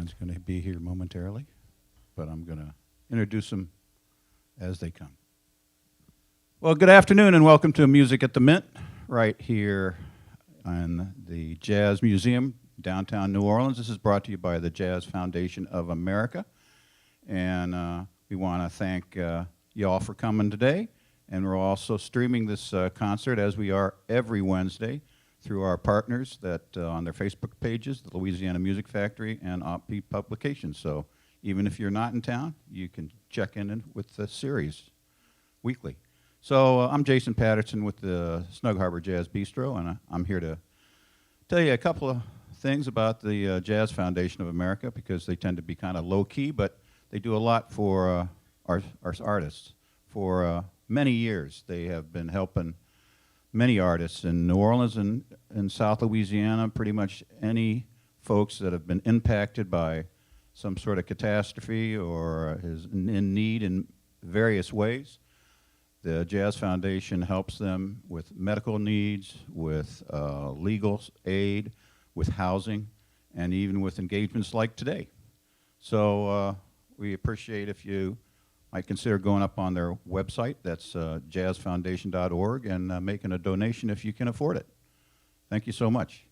band's going to be here momentarily, but I'm going to introduce them as they come. Well, good afternoon and welcome to Music at the Mint, right here in the Jazz Museum, downtown New Orleans. This is brought to you by the Jazz Foundation of America. And we want to thank you all for coming today. And we're also streaming this concert, as we are every Wednesday, through our partners that on their Facebook pages, the Louisiana Music Factory and Offbeat Publications. So even if you're not in town, you can check in with the series weekly. So I'm Jason Patterson with the Snug Harbor Jazz Bistro, and I'm here to tell you a couple of things about the Jazz Foundation of America, because they tend to be kind of low-key, but they do a lot for our artists. For many years, they have been helping many artists in New Orleans and in South Louisiana, pretty much any folks that have been impacted by some sort of catastrophe or is in need in various ways. The Jazz Foundation helps them with medical needs, with legal aid, with housing, and even with engagements like today. So we appreciate if you might consider going up on their website, that's jazzfoundation.org, and making a donation if you can afford it. Thank you so much.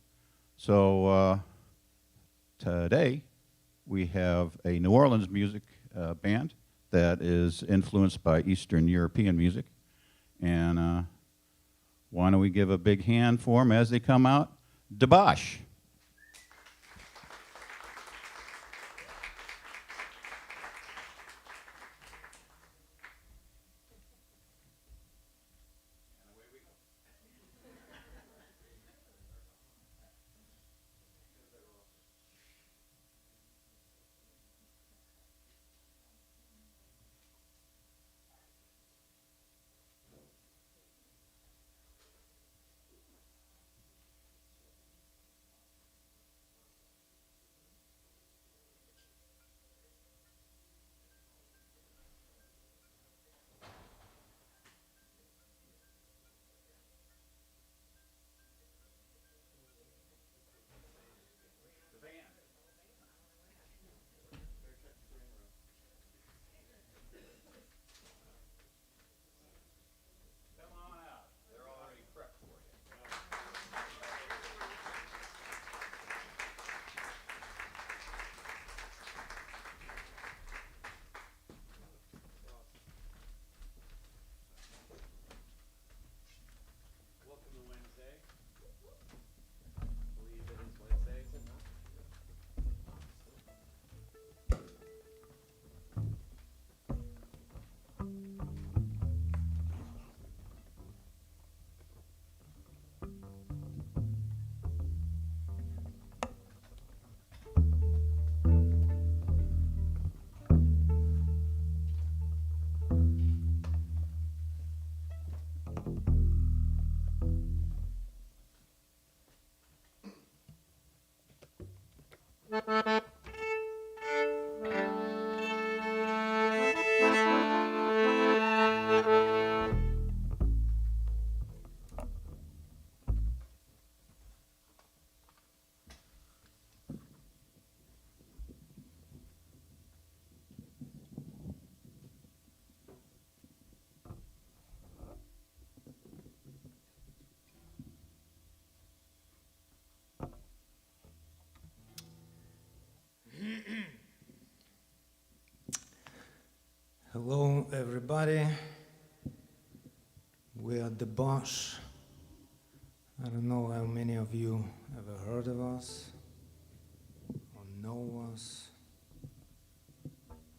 So today we have a New Orleans music band that is influenced by Eastern European music. And why don't we give a big hand for them as they come out? Debauche. Hello, everybody. We are Debauche. I don't know how many of you ever heard of us or know us.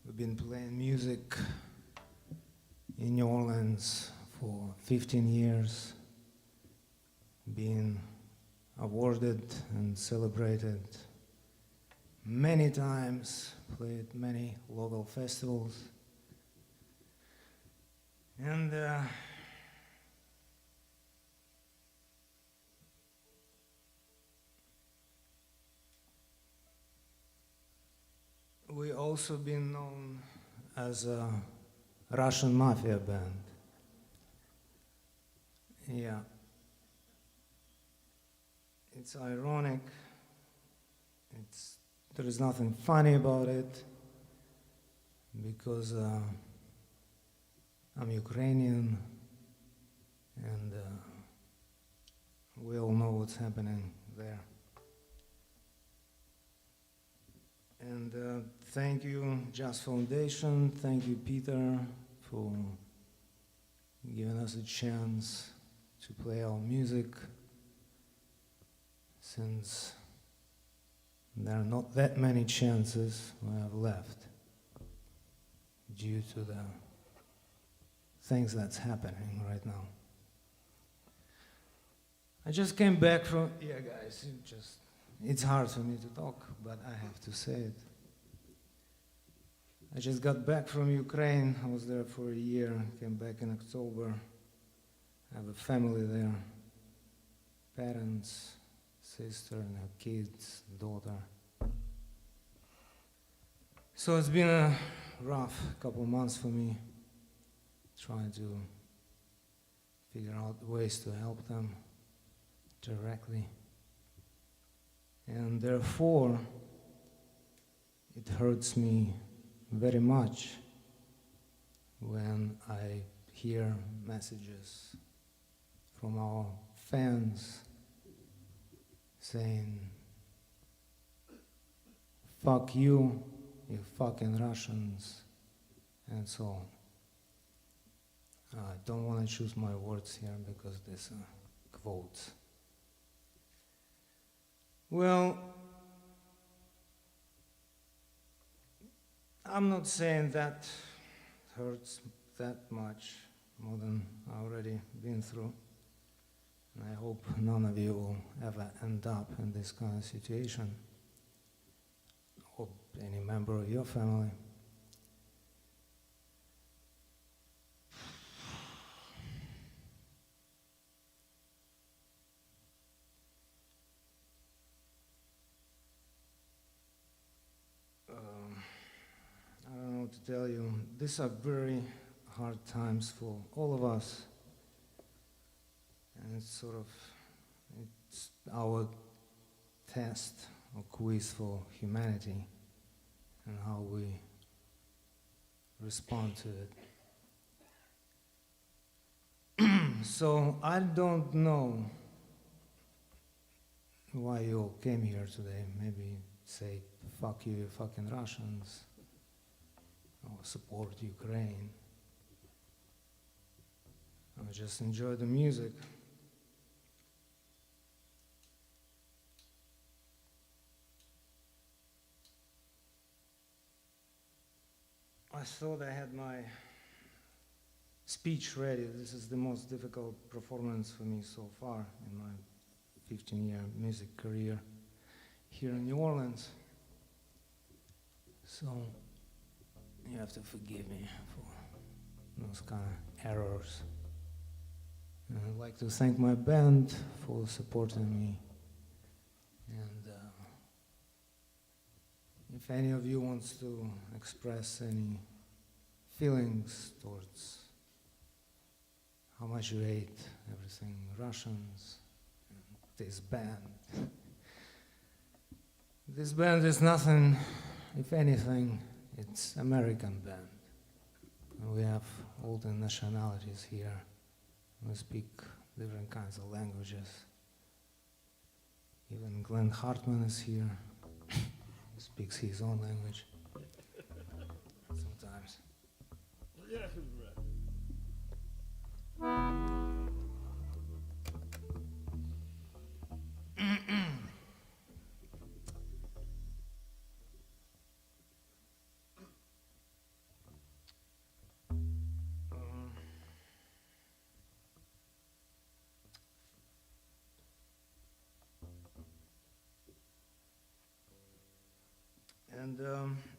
We've been playing music in New Orleans for 15 years, being awarded and celebrated many times, played many local festivals. And we also been known as a Russian mafia band. Yeah. It's ironic. It's there is nothing funny about it because I'm Ukrainian and we all know what's happening there. And thank you, Just Foundation. Thank you, Peter, for giving us a chance to play our music, since there are not that many chances we have left due to the things that's happening right now. I just came back from, yeah guys, it's hard for me to talk, but I have to say it. I just got back from Ukraine. I was there for a year, came back in October. I have a family there, parents, sister and her kids, daughter. So it's been a rough couple of months for me, trying to figure out ways to help them directly. And therefore, it hurts me very much when I hear messages from our fans saying, "Fuck you, you fucking Russians," and so on. I don't want to choose my words here because these are quotes. Well, I'm not saying that hurts that much more than I already been through. And I hope none of you will ever end up in this kind of situation, or any member of your family. I don't know what to tell you. These are very hard times for all of us. And it's our test or quiz for humanity and how we respond to it. So I don't know why you all came here today. Maybe say, "Fuck you, you fucking Russians," or support Ukraine, or just enjoy the music. I thought I had my speech ready. This is the most difficult performance for me so far in my 15-year music career here in New Orleans. So you have to forgive me for those kind of errors. And I'd like to thank my band for supporting me. And if any of you wants to express any feelings towards how much you hate everything Russians and this band is nothing, if anything, it's American band. And we have all the nationalities here. We speak different kinds of languages. Even Glenn Hartman is here. He speaks his own language sometimes. And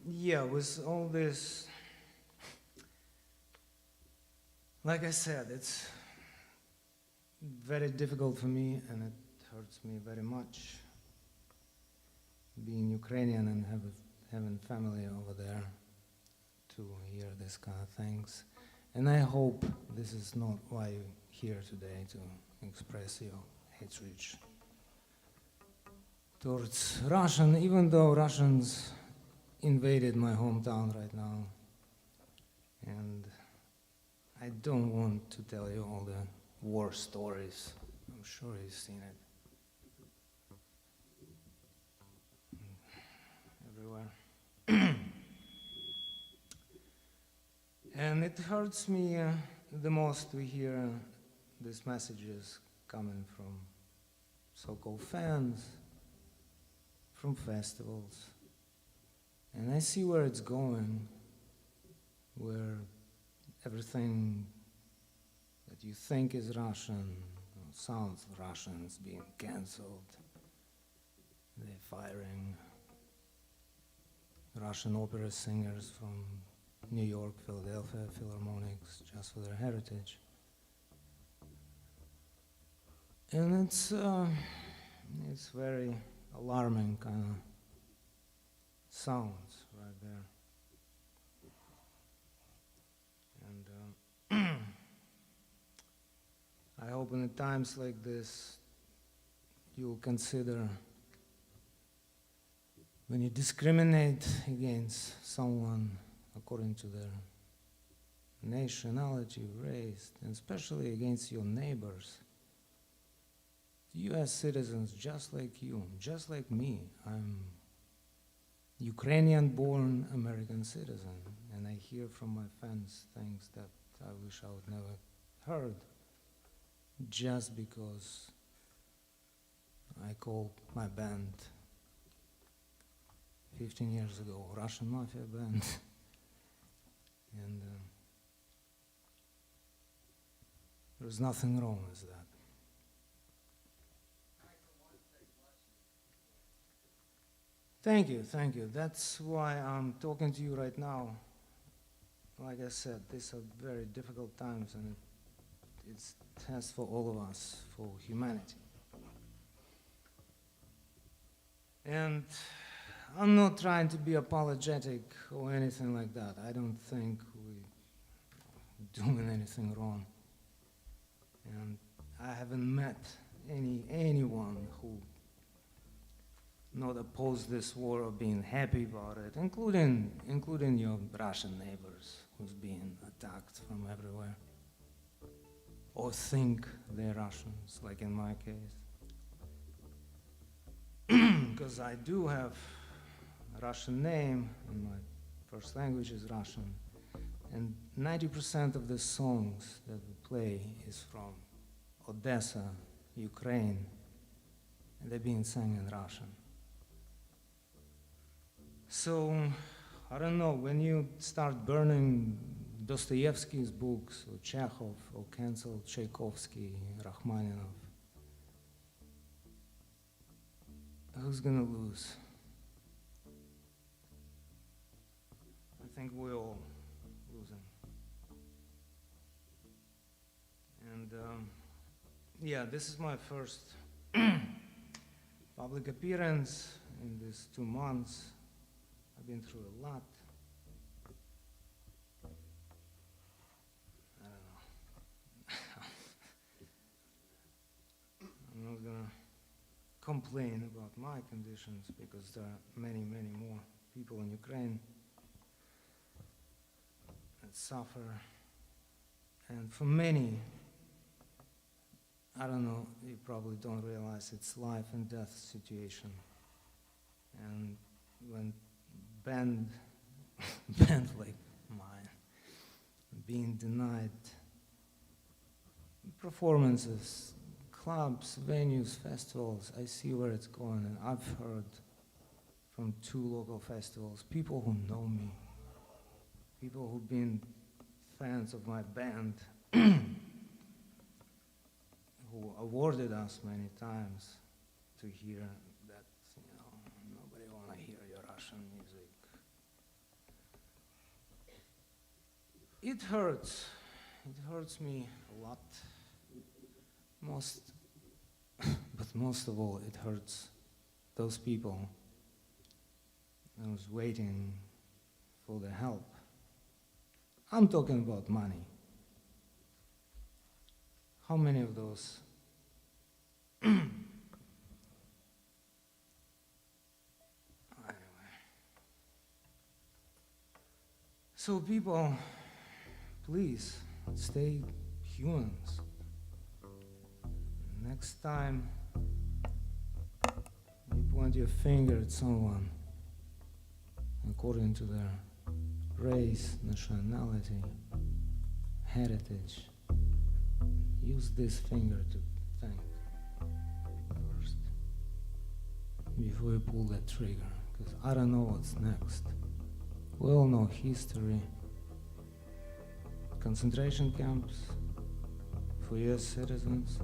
yeah, with all this, like I said, it's very difficult for me and it hurts me very much being Ukrainian and having family over there to hear this kind of things. And I hope this is not why you're here today, to express your hatred towards Russian, even though Russians invaded my hometown right now. And I don't want to tell you all the war stories. I'm sure you've seen it everywhere. And it hurts me the most to hear these messages coming from so-called fans, from festivals. And I see where it's going, where everything that you think is Russian, or sounds Russian, is being cancelled. They're firing Russian opera singers from New York, Philadelphia, Philharmonics, just for their heritage. And it's very alarming kind of sounds right there. And I hope in times like this you'll consider, when you discriminate against someone according to their nationality, race, and especially against your neighbors, US citizens just like you, just like me. I'm Ukrainian-born American citizen, and I hear from my fans things that I wish I would never heard, just because I called my band 15 years ago Russian Mafia band. And there's nothing wrong with that. Thank you, thank you. That's why I'm talking to you right now. Like I said, these are very difficult times, and it's a test for all of us, for humanity. And I'm not trying to be apologetic or anything like that. I don't think we're doing anything wrong. And I haven't met anyone who not opposed this war or being happy about it, including your Russian neighbors who's being attacked from everywhere, or think they're Russians, like in my case. Because I do have a Russian name, and my first language is Russian, and 90% of the songs that we play is from Odessa, Ukraine, and they're being sung in Russian. So, I don't know, when you start burning Dostoevsky's books, or Chekhov, or cancel Tchaikovsky, Rachmaninoff, who's gonna lose? I think we're all losing. And yeah, this is my first public appearance in these 2 months. I've been through a lot. I don't know. I'm not gonna complain about my conditions, because there are many, many more people in Ukraine that suffer. And for many, I don't know, you probably don't realize it's life and death situation. And when band like mine being denied performances, clubs, venues, festivals, I see where it's going. And I've heard from 2 local festivals, people who know me, people who've been fans of my band, who awarded us many times, to hear that, nobody wanna hear your Russian music. It hurts. It hurts me a lot. But most of all, it hurts those people who's waiting for the help. I'm talking about money. How many of those So people, please stay humans. Next time you point your finger at someone according to their race, nationality, heritage, use this finger to thank first before you pull that trigger, because I don't know what's next. We all know history, concentration camps for US citizens.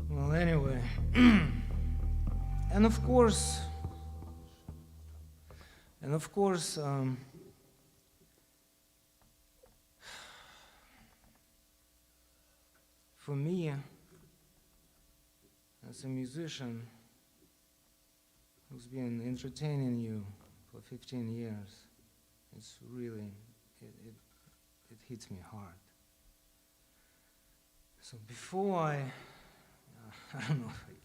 Well, anyway, and of course, for me, as a musician who's been entertaining you for 15 years, it's really, it hits me hard. So before I don't know if I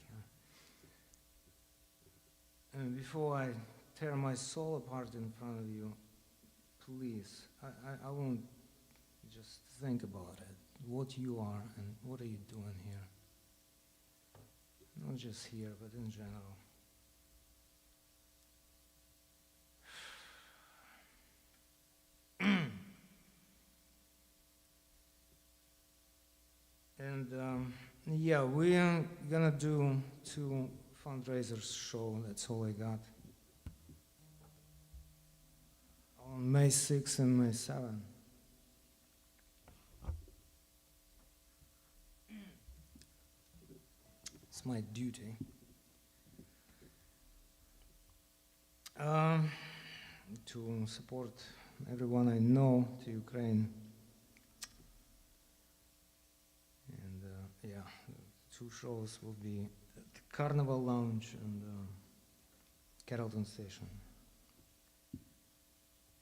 can, and before I tear my soul apart in front of you, please, I won't just think about it, what you are and what are you doing here. Not just here, but in general. And yeah, we're gonna do 2 fundraisers show, that's all I got. On May 6th and May 7th. It's my duty. To support everyone I know to Ukraine. And yeah, 2 shows will be at the Carnival Lounge and Carrollton Station.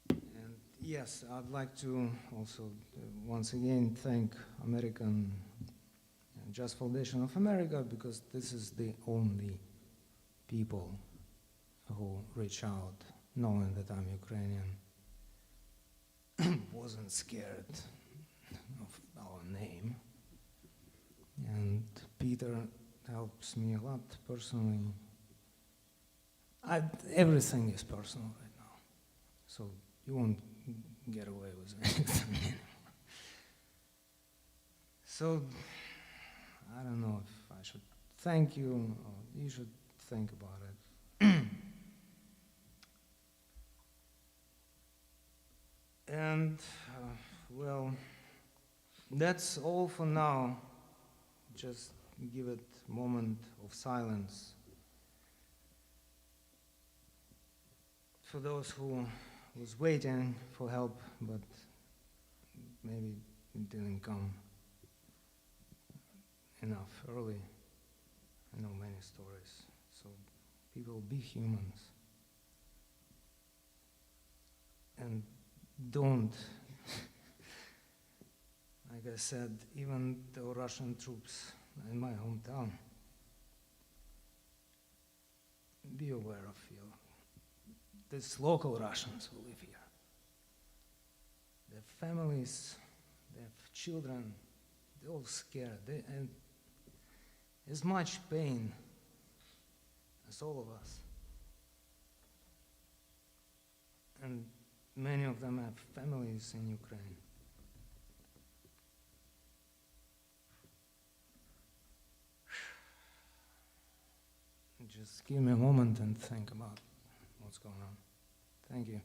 And yes, I'd like to also once again thank American Jazz Foundation of America, because this is the only people who reach out knowing that I'm Ukrainian. Wasn't scared of our name. And Peter helps me a lot personally. Everything is personal right now, so you won't get away with anything anymore. So I don't know if I should thank you or you should think about it. And well, that's all for now. Just give it a moment of silence for those who was waiting for help, but maybe it didn't come enough early. I know many stories, so people, be humans. And don't, like I said, even the Russian troops in my hometown, be aware of these local Russians who live here. Their families, their children, they're all scared. And as much pain as all of us. And many of them have families in Ukraine. Just give me a moment and think about what's going on. Thank you.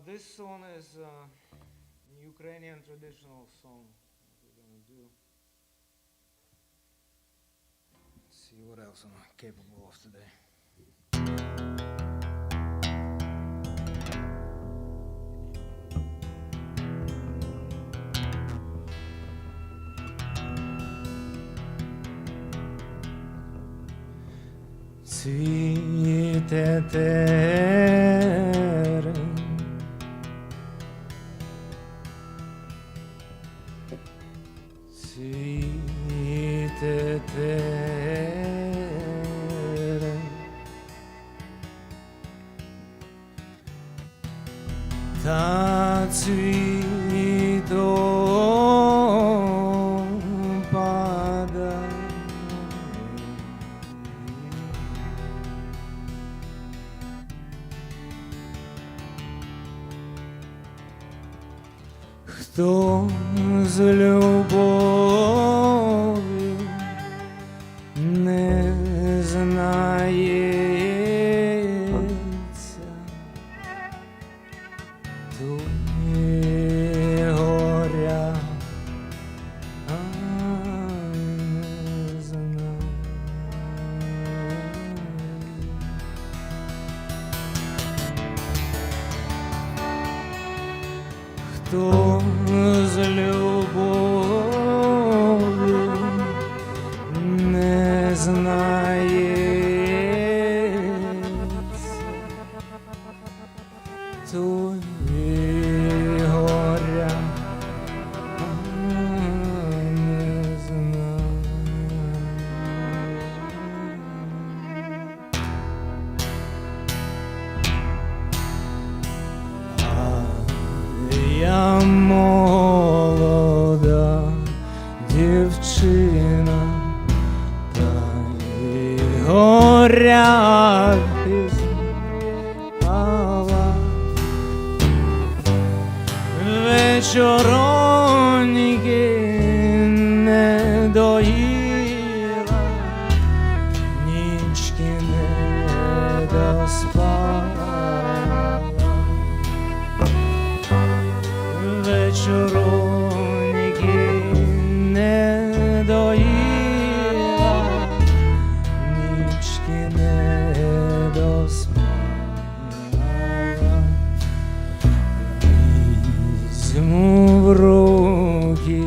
This song is a Ukrainian traditional song that we're going to do. see what else I'm capable of today. Цвіте терен, цвіте терен, та цвітом падає. Хто з любові не знається, той горя не знає. Хто з любов'ю не знається, той горя не знає. Я молода дівчина, та й горя пізнала. Вечороньки не доїла, нічки не доспала. Вечороньки не доїла, нічки не доспала. Візьму в руки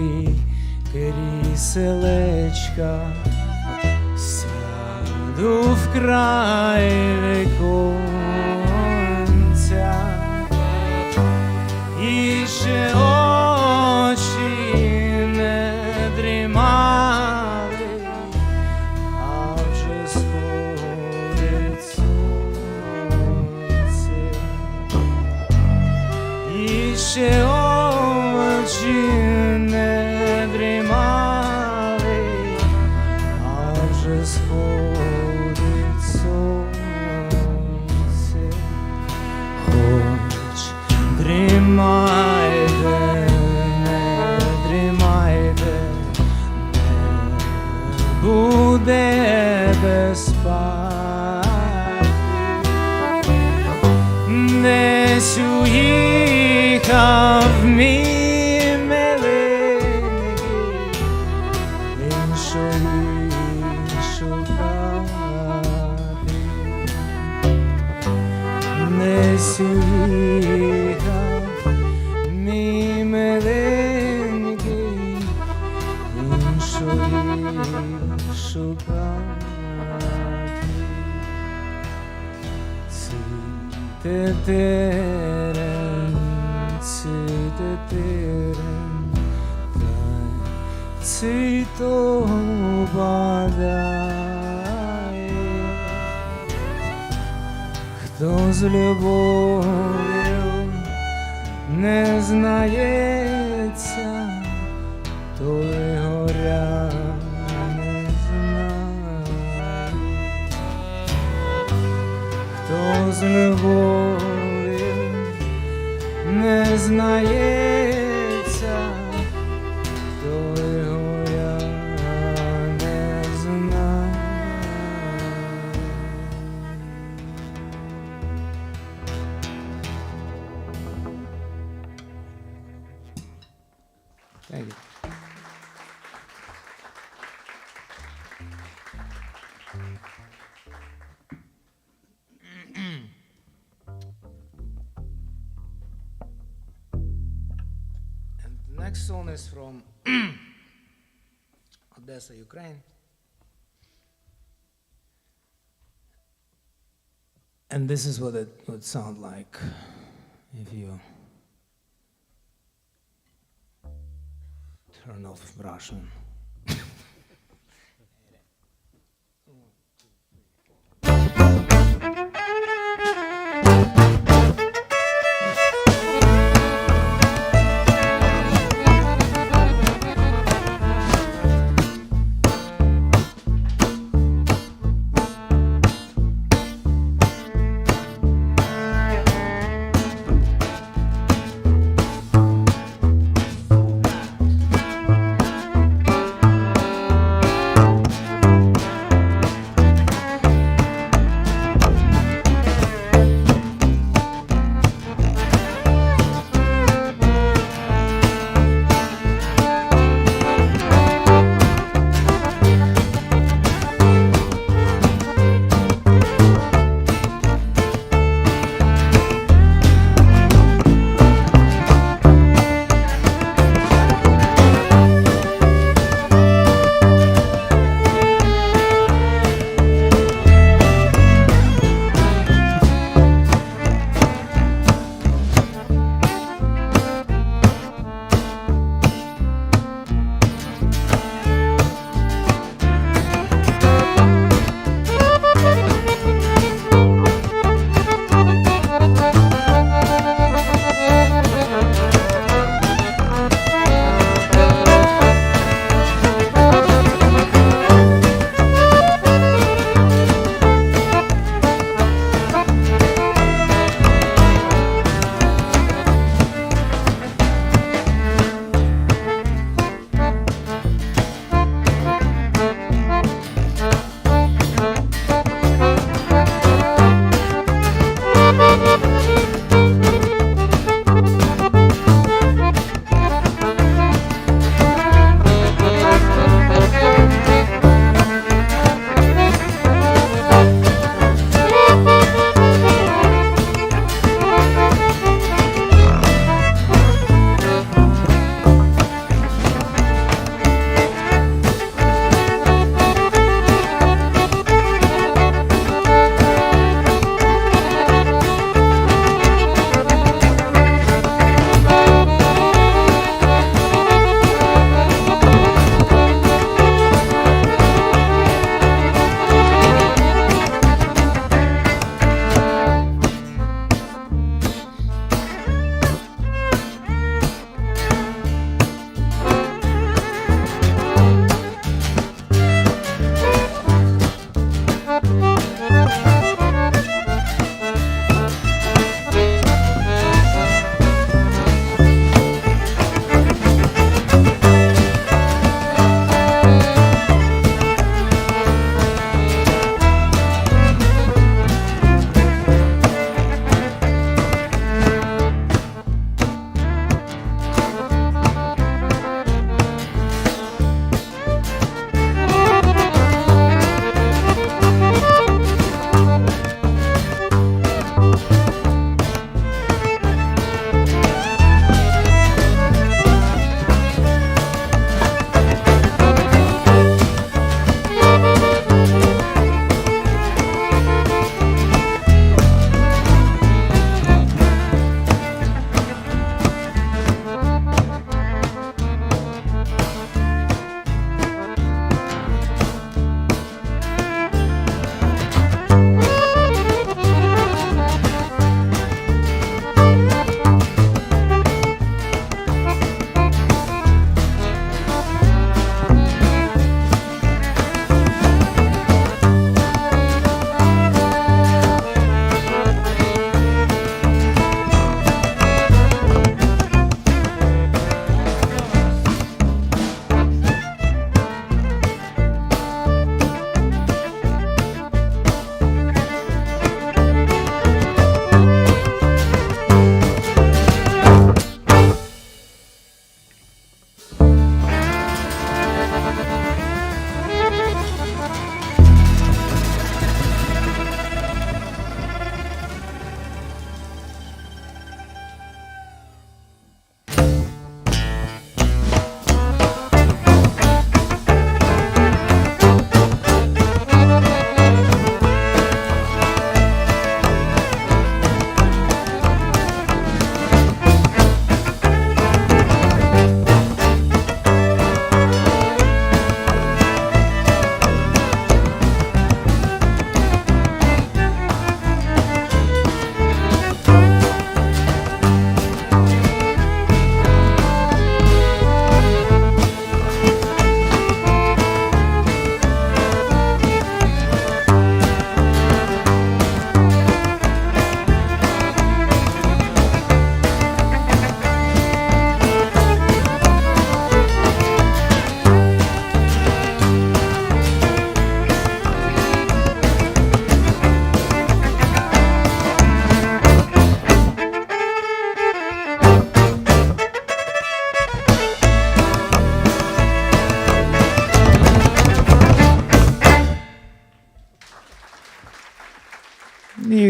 кріселечка, сяду вкрай віконця. І ще очі не дрімали, а вже сходить сонце. І ще очі не дрімали, а вже сходить сонце. Хоч дрімайте, не дрімайте, не буде безпеки. Десь уїхав мій миленький, іншої шукати. Десь уїхав мій миленький, іншої шукати. Цвіте терен, цвіте терен, та й цвітом падає. Хто з любов'ю не знається, той горя не знає. Хто з любов'ю не знається, той горя не знає. Thank you. next song is from Odessa, Ukraine. And this is what it would sound like if you turn off Russian.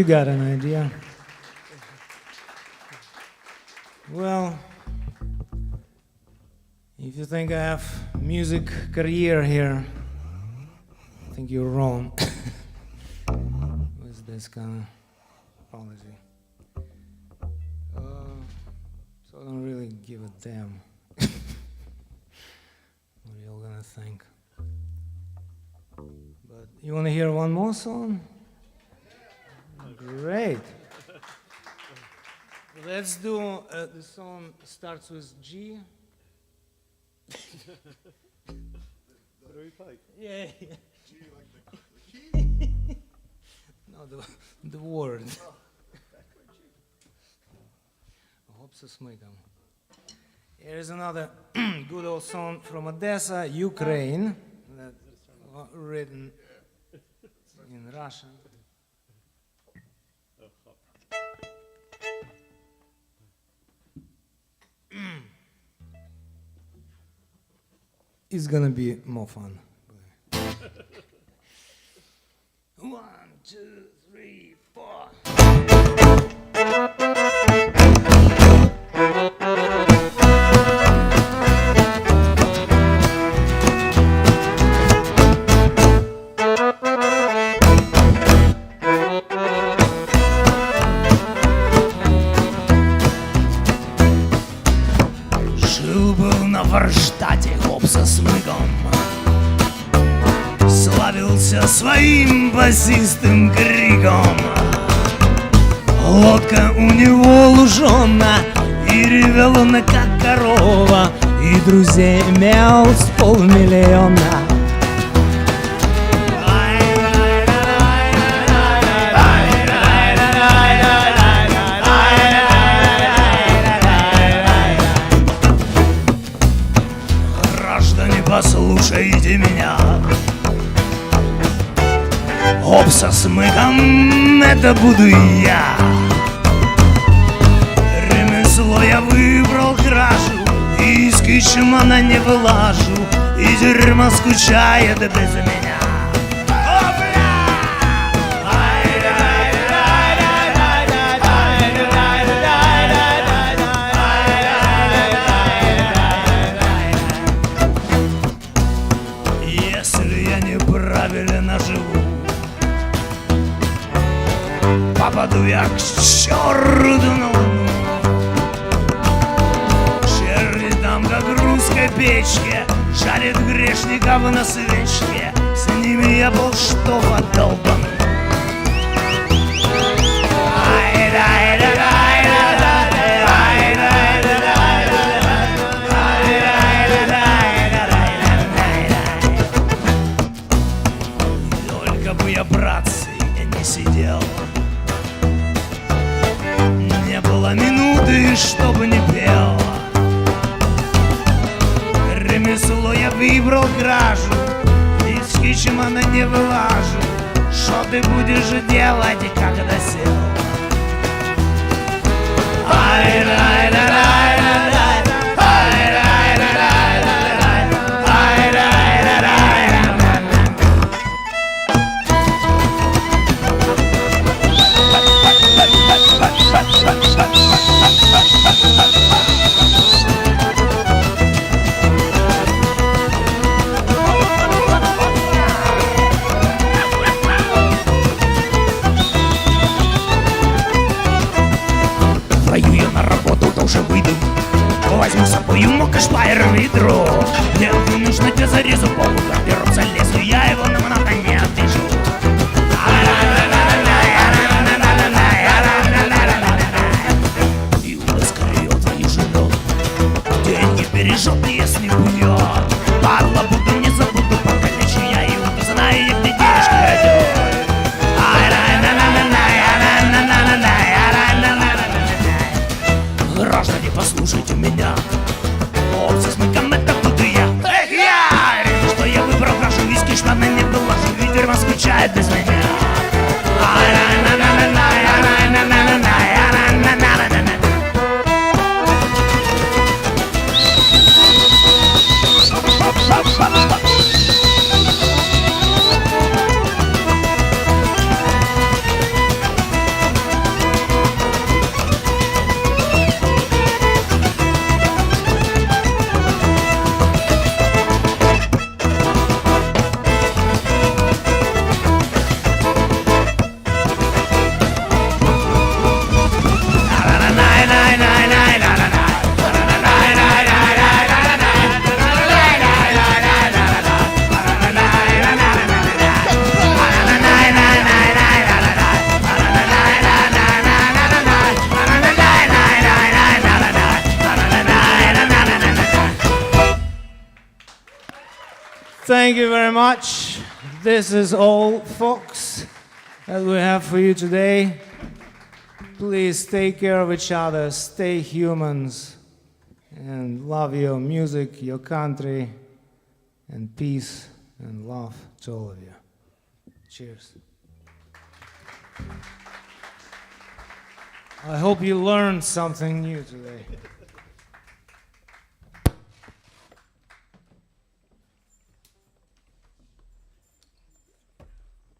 got an idea. Well, if you think I have music career here, I think you're wrong with this kind of policy. So I don't really give a damn what you're gonna think. But you wanna hear one more song? Great. Let's do, the song starts with G. Yeah. G like the key? No, the word. Hopsa smykam. Here's another good old song from Odessa, Ukraine, that written in Russian. It's gonna be more fun. 1, 2, 3, 4. Жил-был на Форштате хоп со смыком, славился своим басистым криком. Лодка у него лужена, и ревел он как корова, и друзей имел с 500 000. Послушайте меня, хоп со смыком, это буду я. Ремесло я выбрал кражу, и из кичмана не вылажу, и дерьмо скучает без меня. Попаду я к черту на луну. Черви там, как в русской печке, жарят грешников на свечке. С ними я был что подолбан. Только бы я, братцы, не сидел, не было минуты, чтобы не пел. Ремесло я выбрал кражу, из кичмана не вылажу. Что ты будешь делать, когда сел? Пою я на работу, тоже выйду. Возьму с собой мокаш, пайр, ведро. Мне нужно для зарезу полу гардероб залезу, я его на много не отвяжу. Иуда скроет твою жену, деньги бережет, если уйдет. Падла, буду, не забуду, покалечу я Иуда, знаю, где денежки крадет. Граждане, послушайте меня, хоп со смыком, это буду я. Эх, я! Что я выбрал кражу, из кичмана не вылажу, ведь Thank you very much. This is all, folks, that we have for you today. Please take care of each other, stay humans, and love your music, your country, and peace and love to all of you. Cheers. I hope you learned something new today.